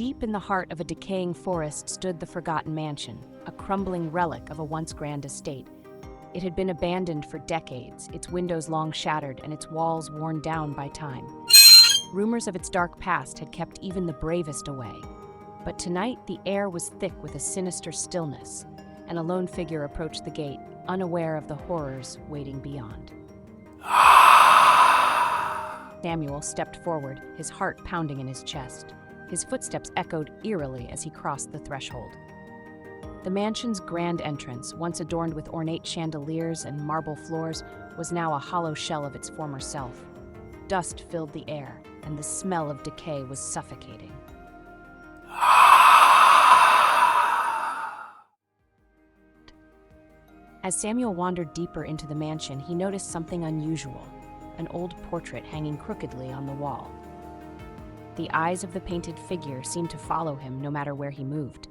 Deep in the heart of a decaying forest stood the forgotten mansion, a crumbling relic of a once grand estate. It had been abandoned for decades, its windows long shattered and its walls worn down by time. Rumors of its dark past had kept even the bravest away. But tonight, the air was thick with a sinister stillness, and a lone figure approached the gate, unaware of the horrors waiting beyond. Samuel stepped forward, his heart pounding in his chest. His footsteps echoed eerily as he crossed the threshold. The mansion's grand entrance, once adorned with ornate chandeliers and marble floors, was now a hollow shell of its former self. Dust filled the air, and the smell of decay was suffocating. As Samuel wandered deeper into the mansion, he noticed something unusual, an old portrait hanging crookedly on the wall. The eyes of the painted figure seemed to follow him no matter where he moved.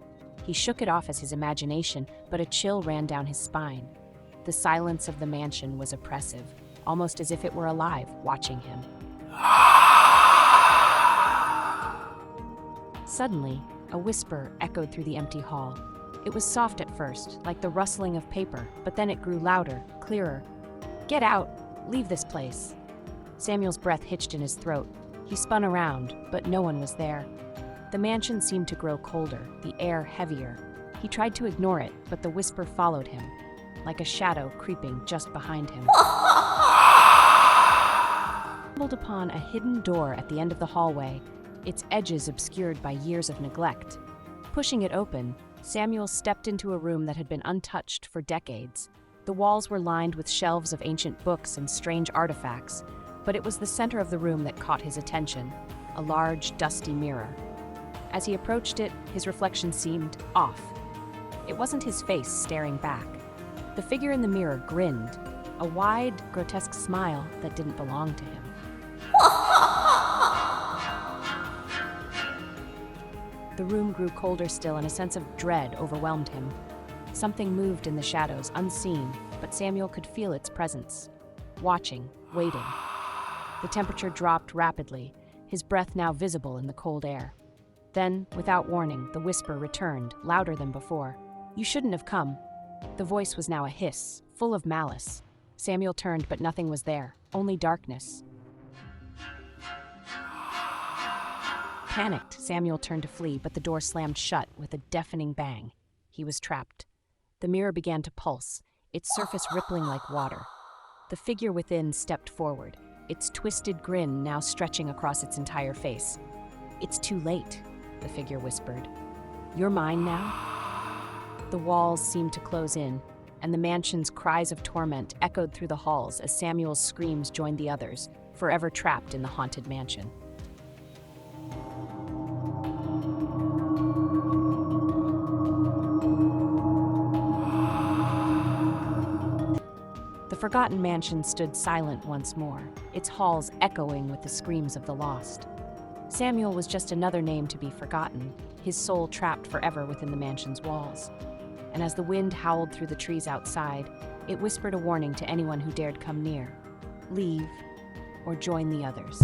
He shook it off as his imagination, but a chill ran down his spine. The silence of the mansion was oppressive, almost as if it were alive, watching him. Suddenly, a whisper echoed through the empty hall. It was soft at first, like the rustling of paper, but then it grew louder, clearer. "Get out! Leave this place!" Samuel's breath hitched in his throat. He spun around, but no one was there. The mansion seemed to grow colder, the air heavier. He tried to ignore it, but the whisper followed him, like a shadow creeping just behind him. He stumbled upon a hidden door at the end of the hallway, its edges obscured by years of neglect. Pushing it open, Samuel stepped into a room that had been untouched for decades. The walls were lined with shelves of ancient books and strange artifacts, but it was the center of the room that caught his attention, a large, dusty mirror. As he approached it, his reflection seemed off. It wasn't his face staring back. The figure in the mirror grinned, a wide, grotesque smile that didn't belong to him. The room grew colder still, and a sense of dread overwhelmed him. Something moved in the shadows, unseen, but Samuel could feel its presence. Watching, waiting. The temperature dropped rapidly, his breath now visible in the cold air. Then, without warning, the whisper returned, louder than before. "You shouldn't have come." The voice was now a hiss, full of malice. Samuel turned, but nothing was there, only darkness. Panicked, Samuel turned to flee, but the door slammed shut with a deafening bang. He was trapped. The mirror began to pulse, its surface rippling like water. The figure within stepped forward, its twisted grin now stretching across its entire face. "It's too late," the figure whispered. "You're mine now?" The walls seemed to close in, and the mansion's cries of torment echoed through the halls as Samuel's screams joined the others, forever trapped in the haunted mansion. The forgotten mansion stood silent once more, its halls echoing with the screams of the lost. Samuel was just another name to be forgotten, his soul trapped forever within the mansion's walls. And as the wind howled through the trees outside, it whispered a warning to anyone who dared come near. Leave, or join the others.